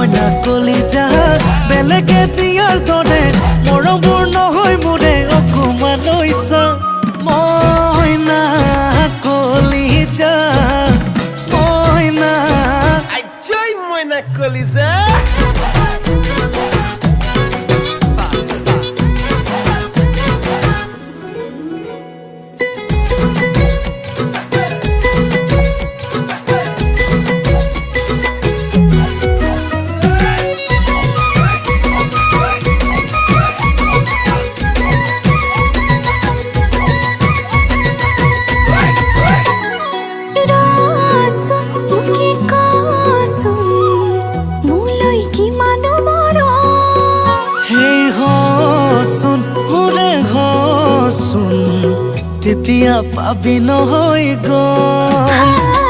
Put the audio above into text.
মইনা কলিজা বেলেগে দিয়াৰ দৰে মৰমবোৰ নহয় মোৰে অকমান লৈছা মইনা কলিজা মইনা আইজৈ মইনা কলিজা তেতিয়া পাবি নহয় গম